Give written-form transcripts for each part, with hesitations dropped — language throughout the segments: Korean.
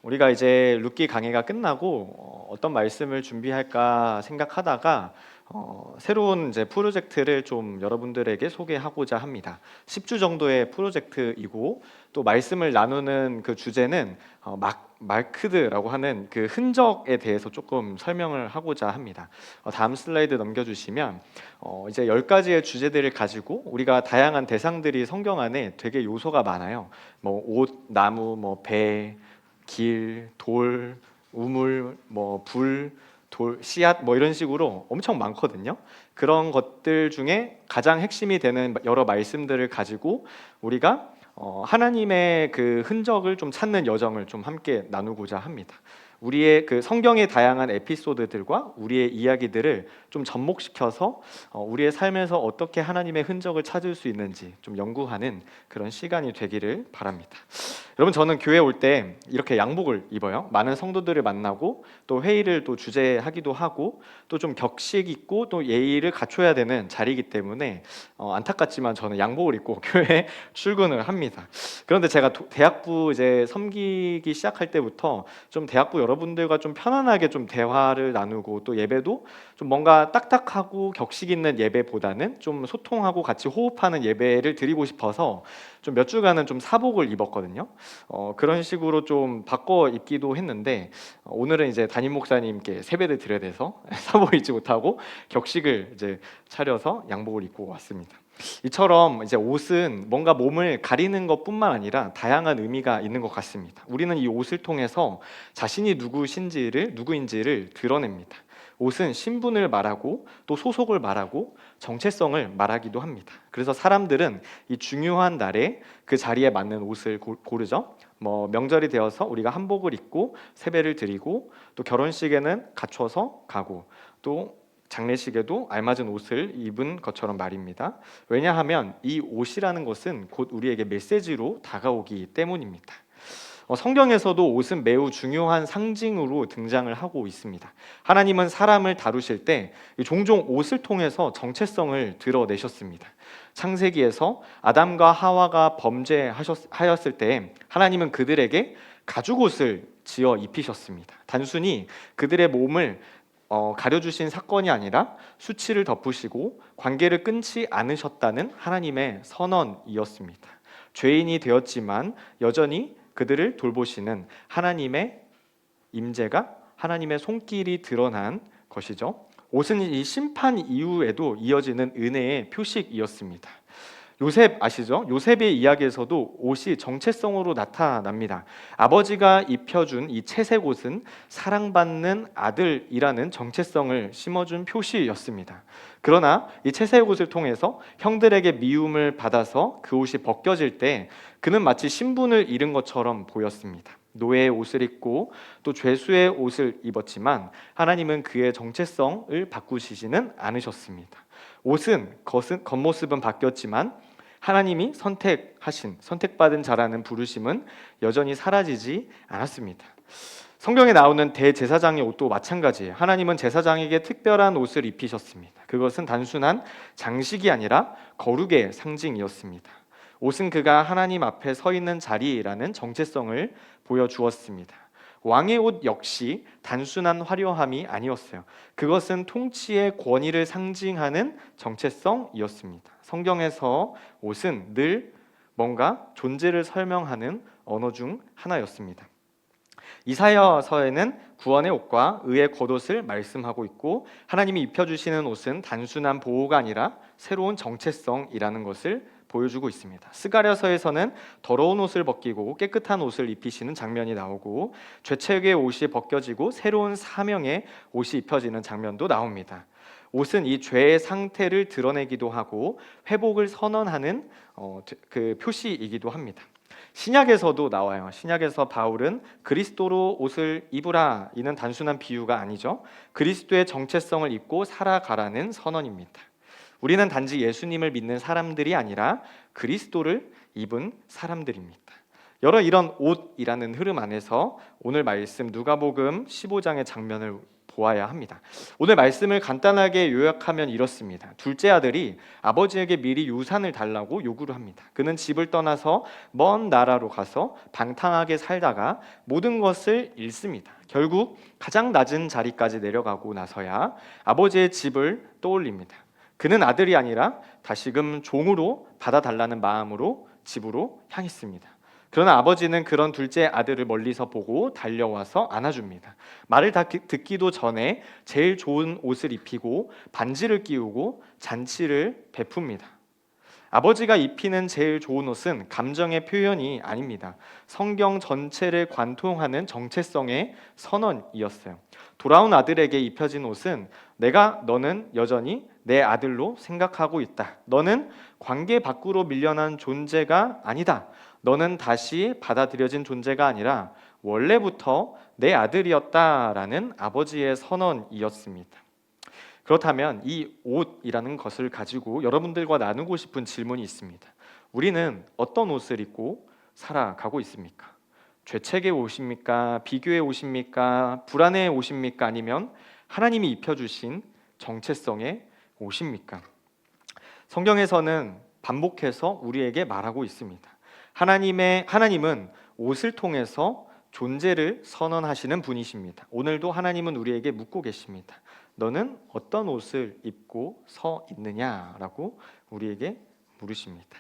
우리가 이제 룻기 강해가 끝나고 어떤 말씀을 준비할까 생각하다가 새로운 이제 프로젝트를 좀 여러분들에게 소개하고자 합니다. 10주 정도의 프로젝트이고 또 말씀을 나누는 그 주제는 마크드라고 하는 그 흔적에 대해서 조금 설명을 하고자 합니다. 다음 슬라이드 넘겨주시면 이제 10가지의 주제들을 가지고 우리가 다양한 대상들이 성경 안에 되게 요소가 많아요. 뭐 옷, 나무, 뭐 배, 길, 돌, 우물, 뭐 불, 씨앗 뭐 이런 식으로 엄청 많거든요. 그런 것들 중에 가장 핵심이 되는 여러 말씀들을 가지고 우리가 하나님의 그 흔적을 좀 찾는 여정을 좀 함께 나누고자 합니다. 우리의 그 성경의 다양한 에피소드들과 우리의 이야기들을 좀 접목시켜서 우리의 삶에서 어떻게 하나님의 흔적을 찾을 수 있는지 좀 연구하는 그런 시간이 되기를 바랍니다. 여러분, 저는 교회 올 때 이렇게 양복을 입어요. 많은 성도들을 만나고 또 회의를 또 주재하기도 하고 또 좀 격식 있고 또 예의를 갖춰야 되는 자리이기 때문에 안타깝지만 저는 양복을 입고 교회에 출근을 합니다. 그런데 제가 대학부 이제 섬기기 시작할 때부터 좀 대학부 여러분들과 좀 편안하게 좀 대화를 나누고 또 예배도 좀 뭔가 딱딱하고 격식 있는 예배보다는 좀 소통하고 같이 호흡하는 예배를 드리고 싶어서 좀 몇 주간은 좀 사복을 입었거든요. 그런 식으로 좀 바꿔 입기도 했는데 오늘은 이제 담임 목사님께 세배를 드려야 돼서 사복을 입지 못하고 격식을 이제 차려서 양복을 입고 왔습니다. 이처럼 이제 옷은 뭔가 몸을 가리는 것뿐만 아니라 다양한 의미가 있는 것 같습니다. 우리는 이 옷을 통해서 자신이 누구인지를 드러냅니다. 옷은 신분을 말하고 또 소속을 말하고 정체성을 말하기도 합니다. 그래서 사람들은 이 중요한 날에 그 자리에 맞는 옷을 고르죠. 뭐 명절이 되어서 우리가 한복을 입고 세배를 드리고 또 결혼식에는 갖춰서 가고 또 장례식에도 알맞은 옷을 입은 것처럼 말입니다. 왜냐하면 이 옷이라는 것은 곧 우리에게 메시지로 다가오기 때문입니다. 성경에서도 옷은 매우 중요한 상징으로 등장을 하고 있습니다. 하나님은 사람을 다루실 때 종종 옷을 통해서 정체성을 드러내셨습니다. 창세기에서 아담과 하와가 범죄하였을 때 하나님은 그들에게 가죽옷을 지어 입히셨습니다. 단순히 그들의 몸을 가려주신 사건이 아니라 수치를 덮으시고 관계를 끊지 않으셨다는 하나님의 선언이었습니다. 죄인이 되었지만 여전히 그들을 돌보시는 하나님의 임재가, 하나님의 손길이 드러난 것이죠. 옷은 이 심판 이후에도 이어지는 은혜의 표식이었습니다. 요셉 아시죠? 요셉의 이야기에서도 옷이 정체성으로 나타납니다. 아버지가 입혀준 이 채색 옷은 사랑받는 아들이라는 정체성을 심어준 표시였습니다. 그러나 이 채색 옷을 통해서 형들에게 미움을 받아서 그 옷이 벗겨질 때 그는 마치 신분을 잃은 것처럼 보였습니다. 노예의 옷을 입고 또 죄수의 옷을 입었지만 하나님은 그의 정체성을 바꾸시지는 않으셨습니다. 옷은 겉모습은 바뀌었지만 하나님이 선택받은 자라는 부르심은 여전히 사라지지 않았습니다. 성경에 나오는 대제사장의 옷도 마찬가지예요. 하나님은 제사장에게 특별한 옷을 입히셨습니다. 그것은 단순한 장식이 아니라 거룩의 상징이었습니다. 옷은 그가 하나님 앞에 서 있는 자리라는 정체성을 보여주었습니다. 왕의 옷 역시 단순한 화려함이 아니었어요. 그것은 통치의 권위를 상징하는 정체성이었습니다. 성경에서 옷은 늘 뭔가 존재를 설명하는 언어 중 하나였습니다. 이사야서에는 구원의 옷과 의의 겉옷을 말씀하고 있고 하나님이 입혀주시는 옷은 단순한 보호가 아니라 새로운 정체성이라는 것을 보여주고 있습니다. 스가랴서에서는 더러운 옷을 벗기고 깨끗한 옷을 입히시는 장면이 나오고 죄책의 옷이 벗겨지고 새로운 사명의 옷이 입혀지는 장면도 나옵니다. 옷은 이 죄의 상태를 드러내기도 하고 회복을 선언하는 그 표시이기도 합니다. 신약에서도 나와요. 신약에서 바울은 그리스도로 옷을 입으라, 이는 단순한 비유가 아니죠. 그리스도의 정체성을 입고 살아가라는 선언입니다. 우리는 단지 예수님을 믿는 사람들이 아니라 그리스도를 입은 사람들입니다. 여러 이런 옷이라는 흐름 안에서 오늘 말씀 누가복음 15장의 장면을 보아야 합니다. 오늘 말씀을 간단하게 요약하면 이렇습니다. 둘째 아들이 아버지에게 미리 유산을 달라고 요구를 합니다. 그는 집을 떠나서 먼 나라로 가서 방탕하게 살다가 모든 것을 잃습니다. 결국 가장 낮은 자리까지 내려가고 나서야 아버지의 집을 떠올립니다. 그는 아들이 아니라 다시금 종으로 받아달라는 마음으로 집으로 향했습니다. 그러나 아버지는 그런 둘째 아들을 멀리서 보고 달려와서 안아줍니다. 말을 다 듣기도 전에 제일 좋은 옷을 입히고 반지를 끼우고 잔치를 베풉니다. 아버지가 입히는 제일 좋은 옷은 감정의 표현이 아닙니다. 성경 전체를 관통하는 정체성의 선언이었어요. 돌아온 아들에게 입혀진 옷은 너는 여전히 내 아들로 생각하고 있다. 너는 관계 밖으로 밀려난 존재가 아니다. 너는 다시 받아들여진 존재가 아니라 원래부터 내 아들이었다라는 아버지의 선언이었습니다. 그렇다면 이 옷이라는 것을 가지고 여러분들과 나누고 싶은 질문이 있습니다. 우리는 어떤 옷을 입고 살아가고 있습니까? 죄책의 옷입니까? 비교의 옷입니까? 불안의 옷입니까? 아니면 하나님이 입혀주신 정체성의 옷입니까? 성경에서는 반복해서 우리에게 말하고 있습니다. 하나님은 옷을 통해서 존재를 선언하시는 분이십니다. 오늘도 하나님은 우리에게 묻고 계십니다. 너는 어떤 옷을 입고 서 있느냐라고 우리에게 물으십니다.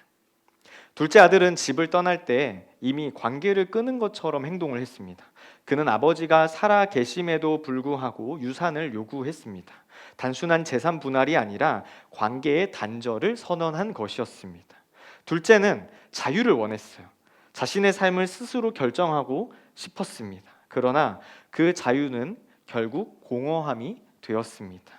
둘째 아들은 집을 떠날 때 이미 관계를 끊은 것처럼 행동을 했습니다. 그는 아버지가 살아 계심에도 불구하고 유산을 요구했습니다. 단순한 재산 분할이 아니라 관계의 단절을 선언한 것이었습니다. 둘째는 자유를 원했어요. 자신의 삶을 스스로 결정하고 싶었습니다. 그러나 그 자유는 결국 공허함이 되었습니다.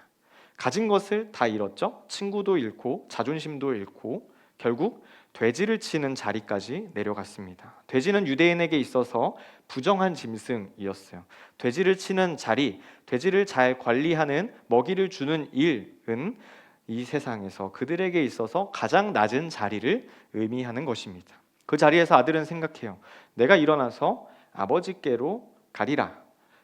가진 것을 다 잃었죠. 친구도 잃고 자존심도 잃고 결국 돼지를 치는 자리까지 내려갔습니다. 돼지는 유대인에게 있어서 부정한 짐승이었어요. 돼지를 치는 자리, 돼지를 잘 관리하는, 먹이를 주는 일은 이 세상에서 그들에게 있어서 가장 낮은 자리를 의미하는 것입니다. 그 자리에서 아들은 생각해요. 내가 일어나서 아버지께로 가리라.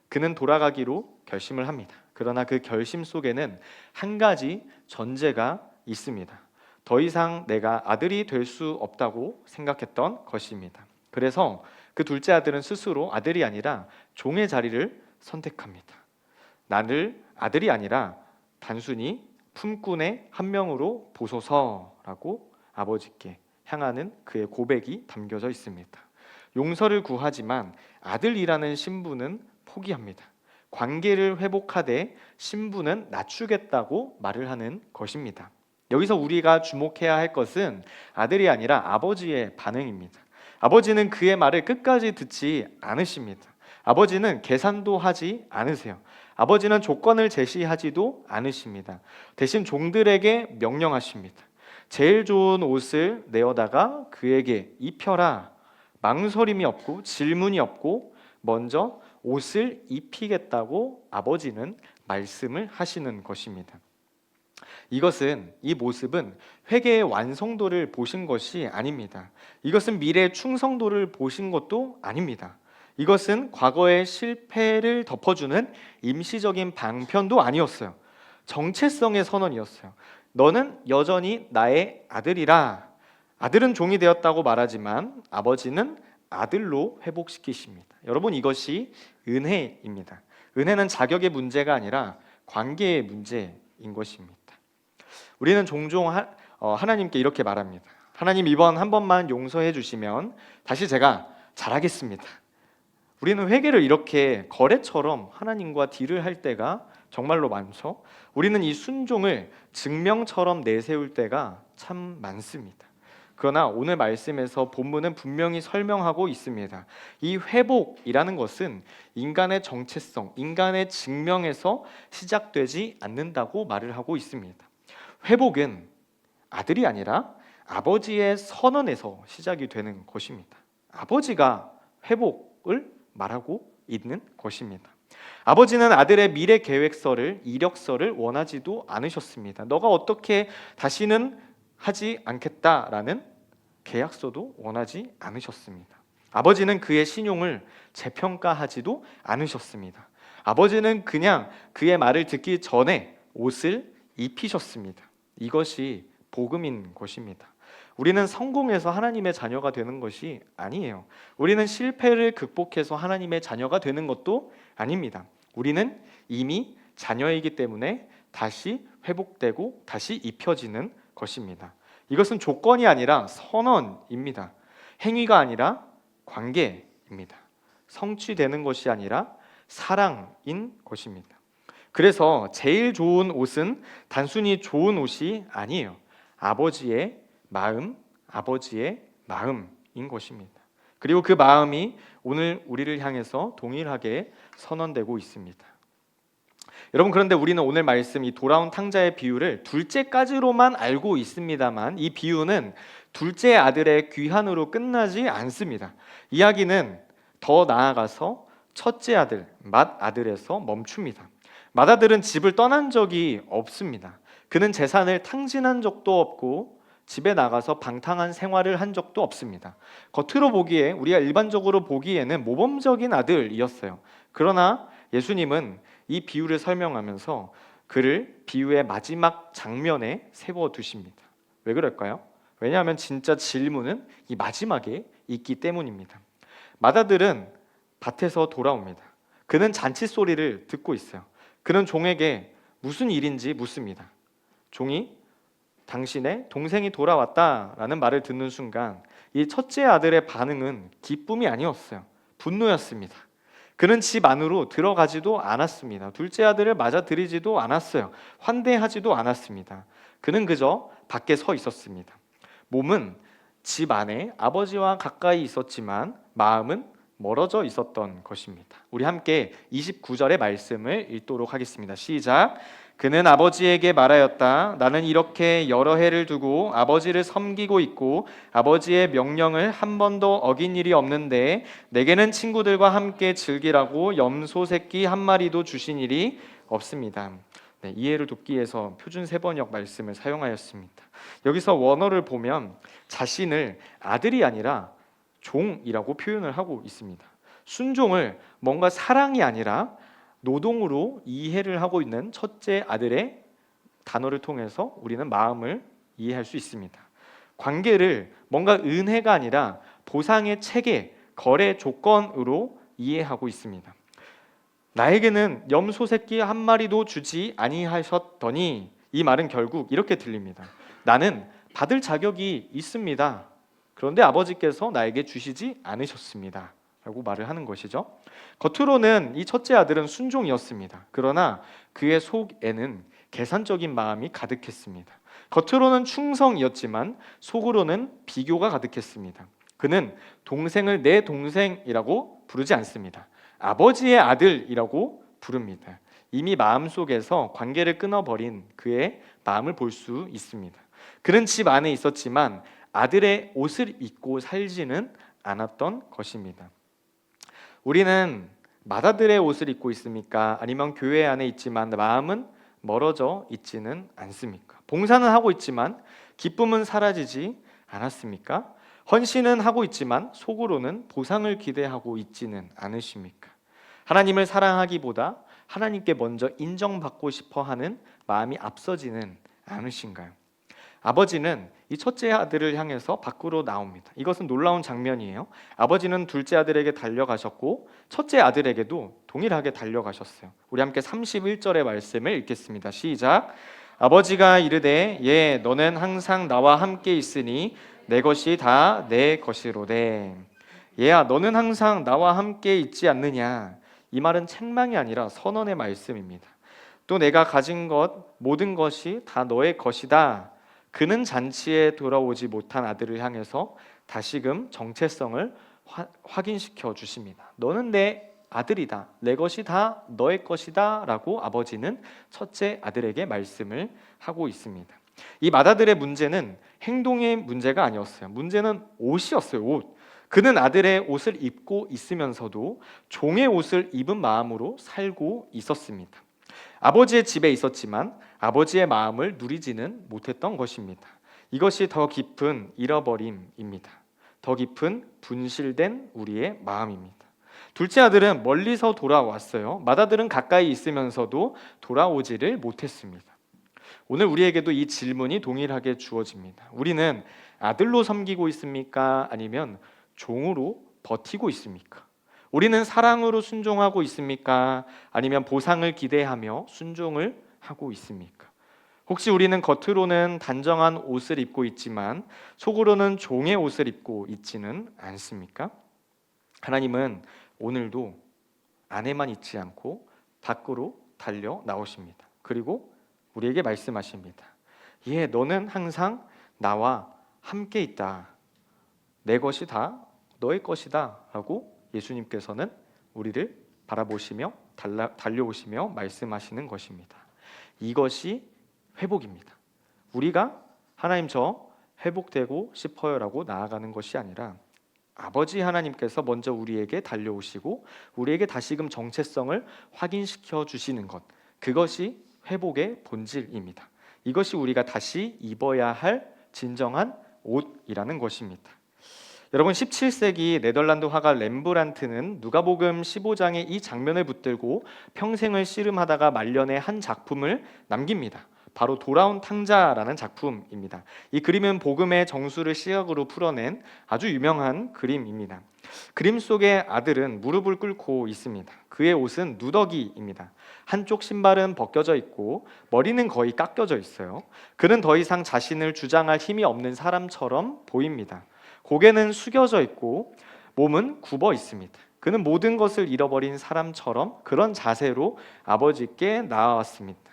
그는 돌아가기로 결심을 합니다. 그러나 그 결심 속에는 한 가지 전제가 있습니다. 더 이상 내가 아들이 될 수 없다고 생각했던 것입니다. 그래서 그 둘째 아들은 스스로 아들이 아니라 종의 자리를 선택합니다. 나를 아들이 아니라 단순히 품꾼의 한 명으로 보소서라고 아버지께 향하는 그의 고백이 담겨져 있습니다. 용서를 구하지만 아들이라는 신분은 포기합니다. 관계를 회복하되 신분은 낮추겠다고 말을 하는 것입니다. 여기서 우리가 주목해야 할 것은 아들이 아니라 아버지의 반응입니다. 아버지는 그의 말을 끝까지 듣지 않으십니다. 아버지는 계산도 하지 않으세요. 아버지는 조건을 제시하지도 않으십니다. 대신 종들에게 명령하십니다. 제일 좋은 옷을 내어다가 그에게 입혀라. 망설임이 없고 질문이 없고 먼저 옷을 입히겠다고 아버지는 말씀을 하시는 것입니다. 이 모습은 회개의 완성도를 보신 것이 아닙니다. 이것은 미래의 충성도를 보신 것도 아닙니다. 이것은 과거의 실패를 덮어주는 임시적인 방편도 아니었어요. 정체성의 선언이었어요. 너는 여전히 나의 아들이라. 아들은 종이 되었다고 말하지만 아버지는 아들로 회복시키십니다. 여러분, 이것이 은혜입니다. 은혜는 자격의 문제가 아니라 관계의 문제인 것입니다. 우리는 종종 하나님께 이렇게 말합니다. 하나님, 이번 한 번만 용서해 주시면 다시 제가 잘하겠습니다. 우리는 회개를 이렇게 거래처럼 하나님과 딜을 할 때가 정말로 많죠. 우리는 이 순종을 증명처럼 내세울 때가 참 많습니다. 그러나 오늘 말씀에서 본문은 분명히 설명하고 있습니다. 이 회복이라는 것은 인간의 정체성, 인간의 증명에서 시작되지 않는다고 말을 하고 있습니다. 회복은 아들이 아니라 아버지의 선언에서 시작이 되는 것입니다. 아버지가 회복을 말하고 있는 것입니다. 아버지는 아들의 미래 계획서를, 이력서를 원하지도 않으셨습니다. 너가 어떻게 다시는 하지 않겠다라는 계약서도 원하지 않으셨습니다. 아버지는 그의 신용을 재평가하지도 않으셨습니다. 아버지는 그냥 그의 말을 듣기 전에 옷을 입히셨습니다. 이것이 복음인 것입니다. 우리는 성공해서 하나님의 자녀가 되는 것이 아니에요. 우리는 실패를 극복해서 하나님의 자녀가 되는 것도 아닙니다. 우리는 이미 자녀이기 때문에 다시 회복되고 다시 입혀지는 것입니다. 이것은 조건이 아니라 선언입니다. 행위가 아니라 관계입니다. 성취되는 것이 아니라 사랑인 것입니다. 그래서 제일 좋은 옷은 단순히 좋은 옷이 아니에요. 아버지의 마음인 것입니다. 그리고 그 마음이 오늘 우리를 향해서 동일하게 선언되고 있습니다. 여러분, 그런데 우리는 오늘 말씀 이 돌아온 탕자의 비유를 둘째까지로만 알고 있습니다만, 이 비유는 둘째 아들의 귀환으로 끝나지 않습니다. 이야기는 더 나아가서 첫째 아들, 맏아들에서 멈춥니다. 맏아들은 집을 떠난 적이 없습니다. 그는 재산을 탕진한 적도 없고 집에 나가서 방탕한 생활을 한 적도 없습니다. 겉으로 보기에, 우리가 일반적으로 보기에는 모범적인 아들이었어요. 그러나 예수님은 이 비유를 설명하면서 그를 비유의 마지막 장면에 세워두십니다. 왜 그럴까요? 왜냐하면 진짜 질문은 이 마지막에 있기 때문입니다. 맏아들은 밭에서 돌아옵니다. 그는 잔치 소리를 듣고 있어요. 그는 종에게 무슨 일인지 묻습니다. 종이 당신의 동생이 돌아왔다라는 말을 듣는 순간 이 첫째 아들의 반응은 기쁨이 아니었어요. 분노였습니다. 그는 집 안으로 들어가지도 않았습니다. 둘째 아들을 맞아들이지도 않았어요. 환대하지도 않았습니다. 그는 그저 밖에 서 있었습니다. 몸은 집 안에 아버지와 가까이 있었지만 마음은 멀어져 있었던 것입니다. 우리 함께 29절의 말씀을 읽도록 하겠습니다. 시작. 그는 아버지에게 말하였다. 나는 이렇게 여러 해를 두고 아버지를 섬기고 있고 아버지의 명령을 한 번도 어긴 일이 없는데 내게는 친구들과 함께 즐기라고 염소 새끼 한 마리도 주신 일이 없습니다. 이해를 돕기 위해서 표준 세번역 말씀을 사용하였습니다. 여기서 원어를 보면 자신을 아들이 아니라 종이라고 표현을 하고 있습니다. 순종을 뭔가 사랑이 아니라 노동으로 이해를 하고 있는 첫째 아들의 단어를 통해서 우리는 마음을 이해할 수 있습니다. 관계를 뭔가 은혜가 아니라 보상의 체계, 거래 조건으로 이해하고 있습니다. 나에게는 염소 새끼 한 마리도 주지 아니하셨더니, 이 말은 결국 이렇게 들립니다. 나는 받을 자격이 있습니다. 그런데 아버지께서 나에게 주시지 않으셨습니다. 라고 말을 하는 것이죠. 겉으로는 이 첫째 아들은 순종이었습니다. 그러나 그의 속에는 계산적인 마음이 가득했습니다. 겉으로는 충성이었지만 속으로는 비교가 가득했습니다. 그는 동생을 내 동생이라고 부르지 않습니다. 아버지의 아들이라고 부릅니다. 이미 마음속에서 관계를 끊어버린 그의 마음을 볼 수 있습니다. 그는 집 안에 있었지만 아들의 옷을 입고 살지는 않았던 것입니다. 우리는 맏아들의 옷을 입고 있습니까? 아니면 교회 안에 있지만 마음은 멀어져 있지는 않습니까? 봉사는 하고 있지만 기쁨은 사라지지 않았습니까? 헌신은 하고 있지만 속으로는 보상을 기대하고 있지는 않으십니까? 하나님을 사랑하기보다 하나님께 먼저 인정받고 싶어 하는 마음이 앞서지는 않으신가요? 아버지는 이 첫째 아들을 향해서 밖으로 나옵니다. 이것은 놀라운 장면이에요. 아버지는 둘째 아들에게 달려가셨고 첫째 아들에게도 동일하게 달려가셨어요. 우리 함께 31절의 말씀을 읽겠습니다. 시작. 아버지가 이르되 예 너는 항상 나와 함께 있으니 내 것이 다 내 것이로되. 얘야 너는 항상 나와 함께 있지 않느냐. 이 말은 책망이 아니라 선언의 말씀입니다. 또 내가 가진 것 모든 것이 다 너의 것이다. 그는 잔치에 돌아오지 못한 아들을 향해서 다시금 정체성을 확인시켜 주십니다. 너는 내 아들이다. 내 것이 다 너의 것이다 라고 아버지는 첫째 아들에게 말씀을 하고 있습니다. 이 맏아들의 문제는 행동의 문제가 아니었어요. 문제는 옷이었어요. 옷. 그는 아들의 옷을 입고 있으면서도 종의 옷을 입은 마음으로 살고 있었습니다. 아버지의 집에 있었지만 아버지의 마음을 누리지는 못했던 것입니다. 이것이 더 깊은 잃어버림입니다. 더 깊은 분실된 우리의 마음입니다. 둘째 아들은 멀리서 돌아왔어요. 맏아들은 가까이 있으면서도 돌아오지를 못했습니다. 오늘 우리에게도 이 질문이 동일하게 주어집니다. 우리는 아들로 섬기고 있습니까? 아니면 종으로 버티고 있습니까? 우리는 사랑으로 순종하고 있습니까? 아니면 보상을 기대하며 순종을 하고 있습니까? 혹시 우리는 겉으로는 단정한 옷을 입고 있지만 속으로는 종의 옷을 입고 있지는 않습니까? 하나님은 오늘도 안에만 있지 않고 밖으로 달려 나오십니다. 그리고 우리에게 말씀하십니다. 예, 너는 항상 나와 함께 있다. 내 것이 다 너의 것이다 라고 예수님께서는 우리를 바라보시며 달려오시며 말씀하시는 것입니다. 이것이 회복입니다. 우리가 하나님 저 회복되고 싶어요 라고 나아가는 것이 아니라 아버지 하나님께서 먼저 우리에게 달려오시고 우리에게 다시금 정체성을 확인시켜 주시는 것, 그것이 회복의 본질입니다. 이것이 우리가 다시 입어야 할 진정한 옷이라는 것입니다. 여러분, 17세기 네덜란드 화가 렘브란트는 누가복음 15장의 이 장면을 붙들고 평생을 씨름하다가 말년에 한 작품을 남깁니다. 바로 돌아온 탕자라는 작품입니다. 이 그림은 복음의 정수를 시각으로 풀어낸 아주 유명한 그림입니다. 그림 속의 아들은 무릎을 꿇고 있습니다. 그의 옷은 누더기입니다. 한쪽 신발은 벗겨져 있고 머리는 거의 깎여져 있어요. 그는 더 이상 자신을 주장할 힘이 없는 사람처럼 보입니다. 고개는 숙여져 있고 몸은 굽어 있습니다. 그는 모든 것을 잃어버린 사람처럼 그런 자세로 아버지께 나아왔습니다.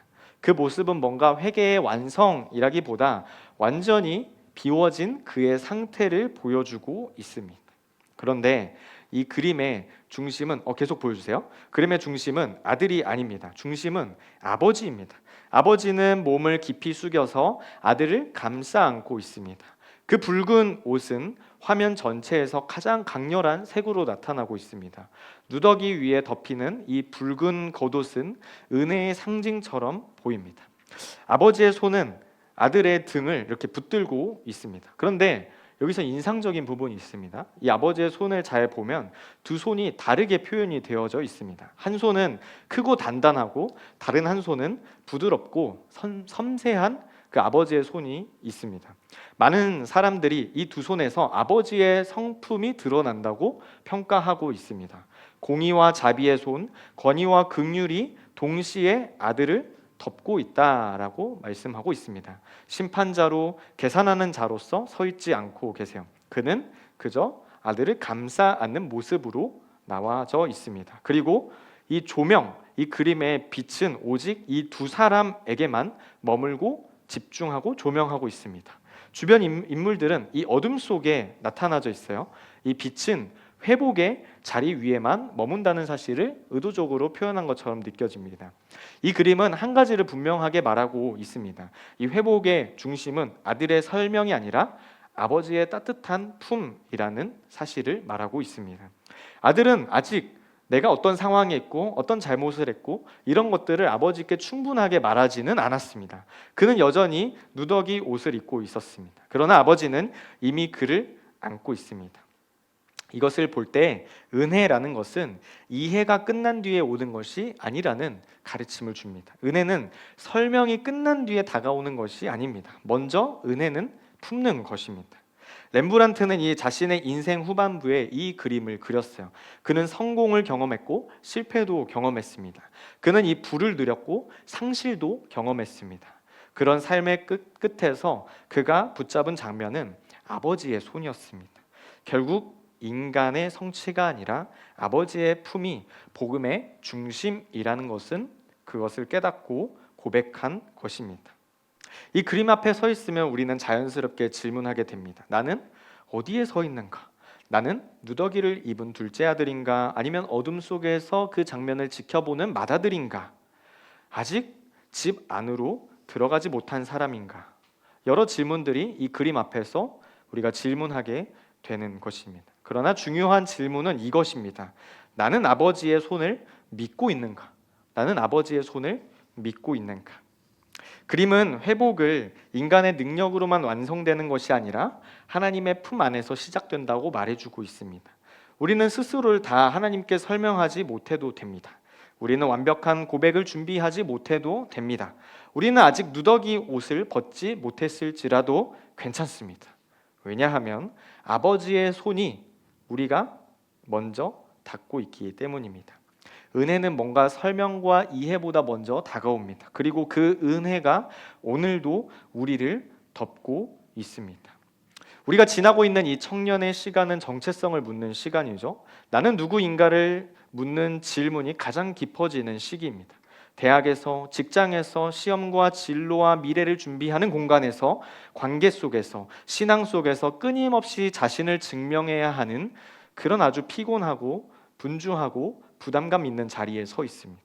그 모습은 뭔가 회개의 완성이라기보다 완전히 비워진 그의 상태를 보여주고 있습니다. 그런데 이 그림의 중심은 계속 보여주세요. 그림의 중심은 아들이 아닙니다. 중심은 아버지입니다. 아버지는 몸을 깊이 숙여서 아들을 감싸 안고 있습니다. 그 붉은 옷은 화면 전체에서 가장 강렬한 색으로 나타나고 있습니다. 누더기 위에 덮이는 이 붉은 겉옷은 은혜의 상징처럼 보입니다. 아버지의 손은 아들의 등을 이렇게 붙들고 있습니다. 그런데 여기서 인상적인 부분이 있습니다. 이 아버지의 손을 잘 보면 두 손이 다르게 표현이 되어져 있습니다. 한 손은 크고 단단하고 다른 한 손은 부드럽고 섬세한 그 아버지의 손이 있습니다. 많은 사람들이 이 두 손에서 아버지의 성품이 드러난다고 평가하고 있습니다. 공의와 자비의 손, 권위와 긍휼이 동시에 아들을 덮고 있다라고 말씀하고 있습니다. 심판자로 계산하는 자로서 서 있지 않고 계세요. 그는 그저 아들을 감싸 안는 모습으로 나와져 있습니다. 그리고 이 조명, 이 그림의 빛은 오직 이 두 사람에게만 머물고 집중하고 조명하고 있습니다. 주변 인물들은 이 어둠 속에 나타나져 있어요. 이 빛은 회복의 자리 위에만 머문다는 사실을 의도적으로 표현한 것처럼 느껴집니다. 이 그림은 한 가지를 분명하게 말하고 있습니다. 이 회복의 중심은 아들의 설명이 아니라 아버지의 따뜻한 품이라는 사실을 말하고 있습니다. 아들은 아직 내가 어떤 상황에 있고 어떤 잘못을 했고 이런 것들을 아버지께 충분하게 말하지는 않았습니다. 그는 여전히 누더기 옷을 입고 있었습니다. 그러나 아버지는 이미 그를 안고 있습니다. 이것을 볼 때 은혜라는 것은 이해가 끝난 뒤에 오는 것이 아니라는 가르침을 줍니다. 은혜는 설명이 끝난 뒤에 다가오는 것이 아닙니다. 먼저 은혜는 품는 것입니다. 렘브란트는 이 자신의 인생 후반부에 이 그림을 그렸어요. 그는 성공을 경험했고 실패도 경험했습니다. 그는 이 부를 누렸고 상실도 경험했습니다. 그런 삶의 끝에서 그가 붙잡은 장면은 아버지의 손이었습니다. 결국 인간의 성취가 아니라 아버지의 품이 복음의 중심이라는 것은 그것을 깨닫고 고백한 것입니다. 이 그림 앞에 서 있으면 우리는 자연스럽게 질문하게 됩니다. 나는 어디에 서 있는가? 나는 누더기를 입은 둘째 아들인가? 아니면 어둠 속에서 그 장면을 지켜보는 맏아들인가? 아직 집 안으로 들어가지 못한 사람인가? 여러 질문들이 이 그림 앞에서 우리가 질문하게 되는 것입니다. 그러나 중요한 질문은 이것입니다. 나는 아버지의 손을 믿고 있는가? 나는 아버지의 손을 믿고 있는가? 그림은 회복을 인간의 능력으로만 완성되는 것이 아니라 하나님의 품 안에서 시작된다고 말해주고 있습니다. 우리는 스스로를 다 하나님께 설명하지 못해도 됩니다. 우리는 완벽한 고백을 준비하지 못해도 됩니다. 우리는 아직 누더기 옷을 벗지 못했을지라도 괜찮습니다. 왜냐하면 아버지의 손이 우리가 먼저 닿고 있기 때문입니다. 은혜는 뭔가 설명과 이해보다 먼저 다가옵니다. 그리고 그 은혜가 오늘도 우리를 덮고 있습니다. 우리가 지나고 있는 이 청년의 시간은 정체성을 묻는 시간이죠. 나는 누구인가를 묻는 질문이 가장 깊어지는 시기입니다. 대학에서, 직장에서, 시험과 진로와 미래를 준비하는 공간에서, 관계 속에서, 신앙 속에서 끊임없이 자신을 증명해야 하는 그런 아주 피곤하고 분주하고 부담감 있는 자리에 서 있습니다.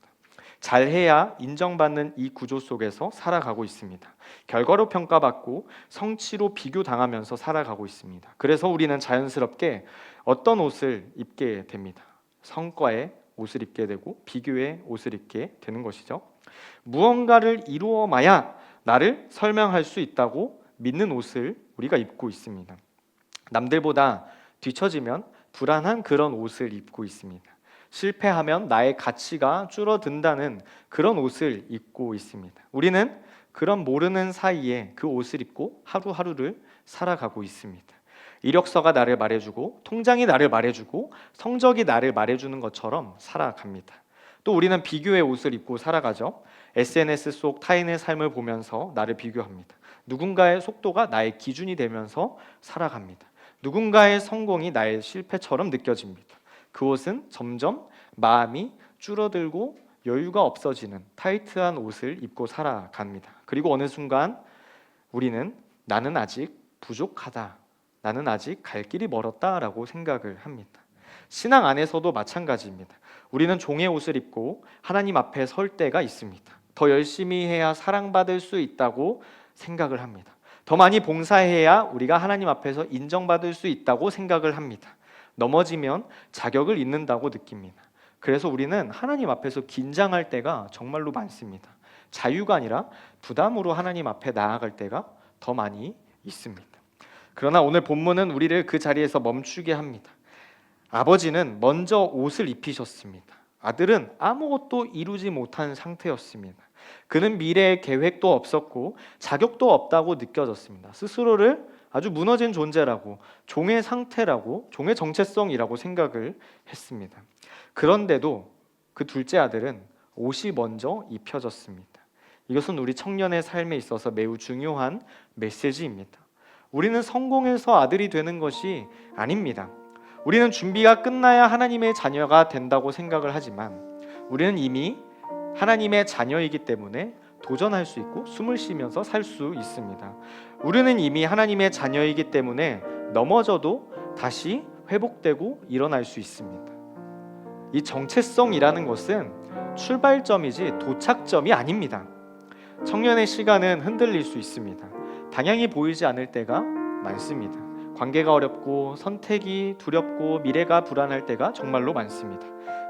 잘해야 인정받는 이 구조 속에서 살아가고 있습니다. 결과로 평가받고 성취로 비교당하면서 살아가고 있습니다. 그래서 우리는 자연스럽게 어떤 옷을 입게 됩니다. 성과의 옷을 입게 되고 비교의 옷을 입게 되는 것이죠. 무언가를 이루어마야 나를 설명할 수 있다고 믿는 옷을 우리가 입고 있습니다. 남들보다 뒤처지면 불안한 그런 옷을 입고 있습니다. 실패하면 나의 가치가 줄어든다는 그런 옷을 입고 있습니다. 우리는 그런 모르는 사이에 그 옷을 입고 하루하루를 살아가고 있습니다. 이력서가 나를 말해주고 통장이 나를 말해주고 성적이 나를 말해주는 것처럼 살아갑니다. 또 우리는 비교의 옷을 입고 살아가죠. SNS 속 타인의 삶을 보면서 나를 비교합니다. 누군가의 속도가 나의 기준이 되면서 살아갑니다. 누군가의 성공이 나의 실패처럼 느껴집니다. 그 옷은 점점 마음이 줄어들고 여유가 없어지는 타이트한 옷을 입고 살아갑니다. 그리고 어느 순간 우리는 나는 아직 부족하다, 나는 아직 갈 길이 멀었다라고 생각을 합니다. 신앙 안에서도 마찬가지입니다. 우리는 종의 옷을 입고 하나님 앞에 설 때가 있습니다. 더 열심히 해야 사랑받을 수 있다고 생각을 합니다. 더 많이 봉사해야 우리가 하나님 앞에서 인정받을 수 있다고 생각을 합니다. 넘어지면 자격을 잃는다고 느낍니다. 그래서 우리는 하나님 앞에서 긴장할 때가 정말로 많습니다. 자유가 아니라 부담으로 하나님 앞에 나아갈 때가 더 많이 있습니다. 그러나 오늘 본문은 우리를 그 자리에서 멈추게 합니다. 아버지는 먼저 옷을 입히셨습니다. 아들은 아무것도 이루지 못한 상태였습니다. 그는 미래의 계획도 없었고 자격도 없다고 느껴졌습니다. 스스로를 아주 무너진 존재라고, 종의 상태라고, 종의 정체성이라고 생각을 했습니다. 그런데도 그 둘째 아들은 옷이 먼저 입혀졌습니다. 이것은 우리 청년의 삶에 있어서 매우 중요한 메시지입니다. 우리는 성공해서 아들이 되는 것이 아닙니다. 우리는 준비가 끝나야 하나님의 자녀가 된다고 생각을 하지만 우리는 이미 하나님의 자녀이기 때문에 도전할 수 있고 숨을 쉬면서 살 수 있습니다. 우리는 이미 하나님의 자녀이기 때문에 넘어져도 다시 회복되고 일어날 수 있습니다. 이 정체성이라는 것은 출발점이지 도착점이 아닙니다. 청년의 시간은 흔들릴 수 있습니다. 방향이 보이지 않을 때가 많습니다. 관계가 어렵고 선택이 두렵고 미래가 불안할 때가 정말로 많습니다.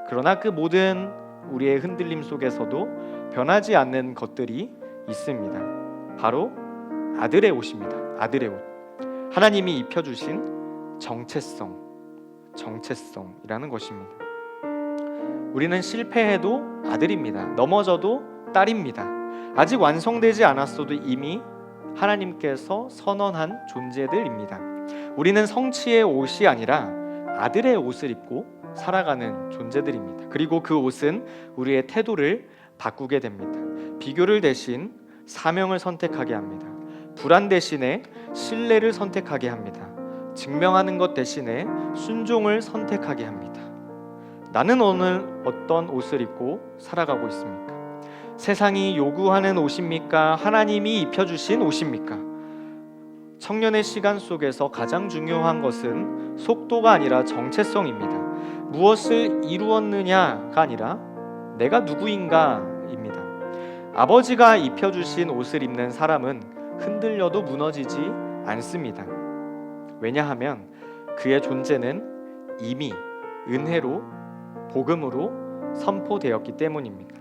그러나 그 모든 우리의 흔들림 속에서도 변하지 않는 것들이 있습니다. 바로 아들의 옷입니다. 아들의 옷. 하나님이 입혀주신 정체성이라는 것입니다. 우리는 실패해도 아들입니다. 넘어져도 딸입니다. 아직 완성되지 않았어도 이미 하나님께서 선언한 존재들입니다. 우리는 성취의 옷이 아니라 아들의 옷을 입고 살아가는 존재들입니다. 그리고 그 옷은 우리의 태도를 바꾸게 됩니다. 비교를 대신 사명을 선택하게 합니다. 불안 대신에 신뢰를 선택하게 합니다. 증명하는 것 대신에 순종을 선택하게 합니다. 나는 오늘 어떤 옷을 입고 살아가고 있습니까? 세상이 요구하는 옷입니까? 하나님이 입혀주신 옷입니까? 청년의 시간 속에서 가장 중요한 것은 속도가 아니라 정체성입니다. 무엇을 이루었느냐가 아니라 내가 누구인가입니다. 아버지가 입혀주신 옷을 입는 사람은 흔들려도 무너지지 않습니다. 왜냐하면 그의 존재는 이미 은혜로, 복음으로 선포되었기 때문입니다.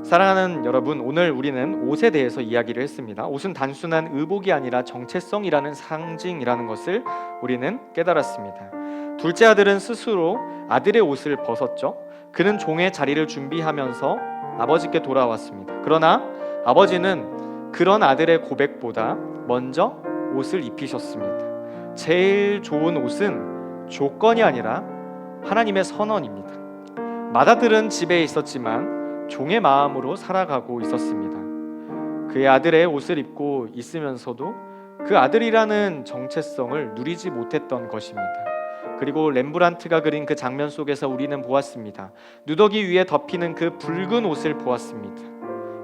사랑하는 여러분, 오늘 우리는 옷에 대해서 이야기를 했습니다. 옷은 단순한 의복이 아니라 정체성이라는 상징이라는 것을 우리는 깨달았습니다. 둘째 아들은 스스로 아들의 옷을 벗었죠. 그는 종의 자리를 준비하면서 아버지께 돌아왔습니다. 그러나 아버지는 그런 아들의 고백보다 먼저 옷을 입히셨습니다. 제일 좋은 옷은 조건이 아니라 하나님의 선언입니다. 맏아들은 집에 있었지만 종의 마음으로 살아가고 있었습니다. 그의 아들의 옷을 입고 있으면서도 그 아들이라는 정체성을 누리지 못했던 것입니다. 그리고 렘브란트가 그린 그 장면 속에서 우리는 보았습니다. 누더기 위에 덮이는 그 붉은 옷을 보았습니다.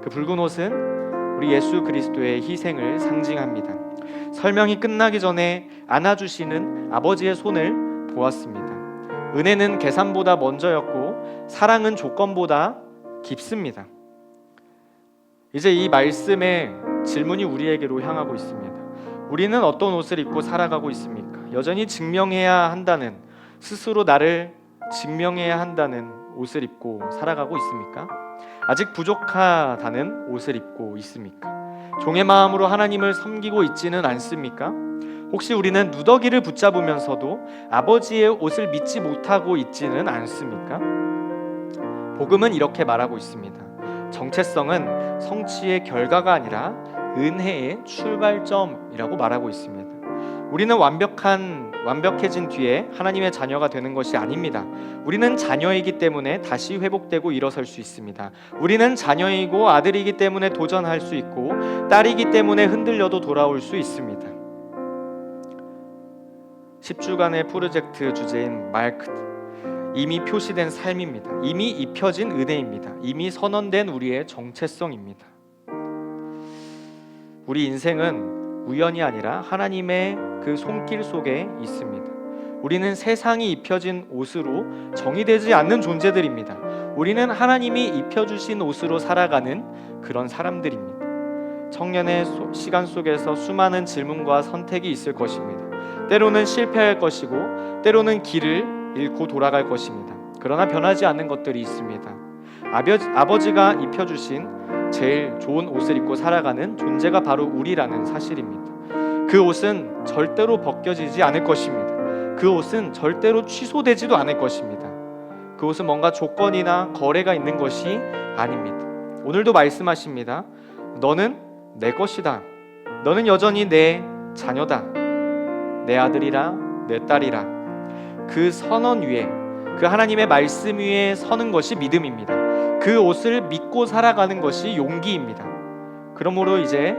그 붉은 옷은 우리 예수 그리스도의 희생을 상징합니다. 설명이 끝나기 전에 안아주시는 아버지의 손을 보았습니다. 은혜는 계산보다 먼저였고 사랑은 조건보다 깊습니다. 이제 이 말씀의 질문이 우리에게로 향하고 있습니다. 우리는 어떤 옷을 입고 살아가고 있습니까? 여전히 증명해야 한다는, 스스로 나를 증명해야 한다는 옷을 입고 살아가고 있습니까? 아직 부족하다는 옷을 입고 있습니까? 종의 마음으로 하나님을 섬기고 있지는 않습니까? 혹시 우리는 누더기를 붙잡으면서도 아버지의 옷을 믿지 못하고 있지는 않습니까? 복음은 이렇게 말하고 있습니다. 정체성은 성취의 결과가 아니라 은혜의 출발점이라고 말하고 있습니다. 우리는 완벽해진 뒤에 하나님의 자녀가 되는 것이 아닙니다. 우리는 자녀이기 때문에 다시 회복되고 일어설 수 있습니다. 우리는 자녀이고 아들이기 때문에 도전할 수 있고 딸이기 때문에 흔들려도 돌아올 수 있습니다. 10주간의 프로젝트 주제인 마크드, 이미 표시된 삶입니다. 이미 입혀진 은혜입니다. 이미 선언된 우리의 정체성입니다. 우리 인생은 우연이 아니라 하나님의 그 손길 속에 있습니다. 우리는 세상이 입혀진 옷으로 정의되지 않는 존재들입니다. 우리는 하나님이 입혀주신 옷으로 살아가는 그런 사람들입니다. 청년의 시간 속에서 수많은 질문과 선택이 있을 것입니다. 때로는 실패할 것이고 때로는 길을 잃고 돌아갈 것입니다. 그러나 변하지 않는 것들이 있습니다. 아버지가 입혀주신 제일 좋은 옷을 입고 살아가는 존재가 바로 우리라는 사실입니다. 그 옷은 절대로 벗겨지지 않을 것입니다. 그 옷은 절대로 취소되지도 않을 것입니다. 그 옷은 뭔가 조건이나 거래가 있는 것이 아닙니다. 오늘도 말씀하십니다. 너는 내 것이다. 너는 여전히 내 자녀다. 내 아들이라 내 딸이라. 그 선언 위에, 그 하나님의 말씀 위에 서는 것이 믿음입니다. 그 옷을 믿고 살아가는 것이 용기입니다. 그러므로 이제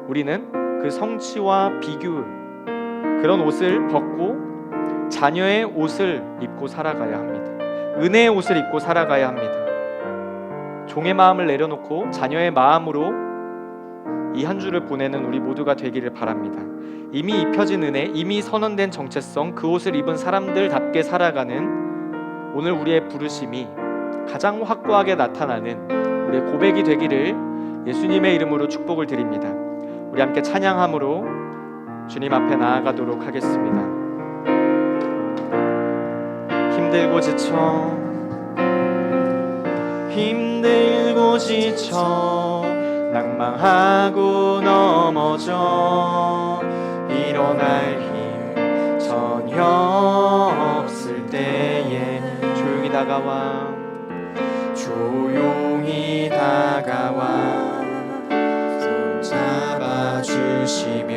우리는 그 성취와 비교, 그런 옷을 벗고 자녀의 옷을 입고 살아가야 합니다. 은혜의 옷을 입고 살아가야 합니다. 종의 마음을 내려놓고 자녀의 마음으로 이 한 주를 보내는 우리 모두가 되기를 바랍니다. 이미 입혀진 은혜, 이미 선언된 정체성, 그 옷을 입은 사람들답게 살아가는 오늘 우리의 부르심이 가장 확고하게 나타나는 우리의 고백이 되기를 예수님의 이름으로 축복을 드립니다. 우리 함께 찬양함으로 주님 앞에 나아가도록 하겠습니다. 힘들고 지쳐 낭망하고 넘어져 일어날 힘 전혀 없을 때에 조용히 다가와 손 잡아주시며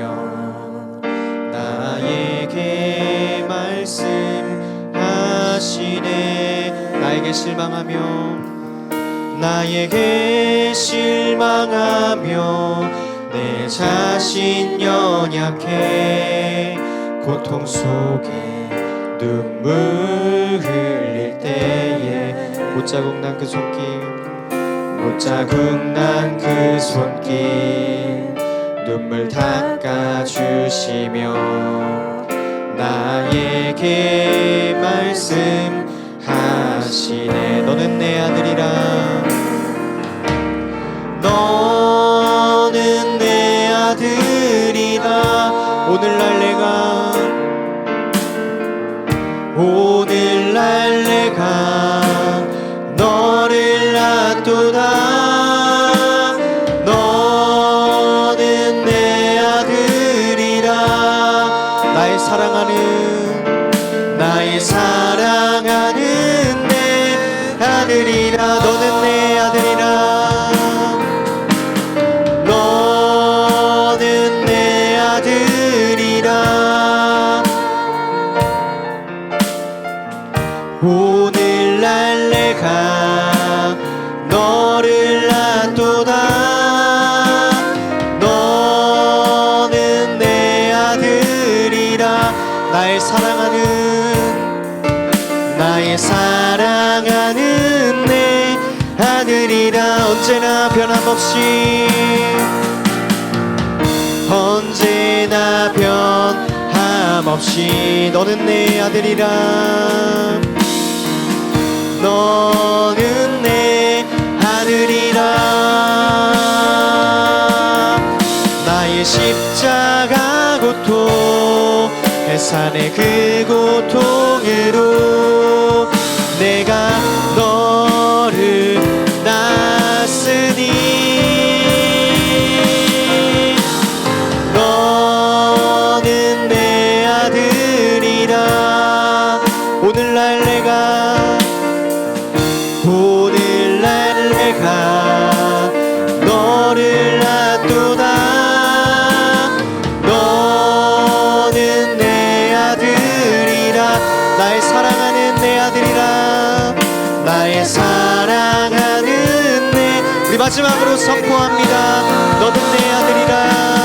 나에게 말씀하시네. 나에게 실망하며 내 자신 연약해 고통 속에 눈물 흘릴 때에 못자국 난 그 손길 눈물 닦아주시며 나에게 말씀하시네. 너는 내 아들이라. 너는 내 아들이다. 오늘날 내가 너를 낳도다. 너는 내 아들이라. 나의 사랑하는 아들이라 너는 내 아들이라 너는 내 아들이라 오늘날 내가 너를 낳도다 너는 내 아들이라 나의 사랑하는 내 아들이라 언제나 변함없이 너는 내 아들이라 너는 내 아들이라 나의 십자가 고통 해산의 그 고통으로 내가 너를 낳았으니 너는 내 아들이라 오늘날 내가 너를 낳도다 너는 내 아들이라 나의 사랑하는 내 아들이라 나의 사랑하는 내 우리 마지막으로 선포합니다 너는 내 아들이라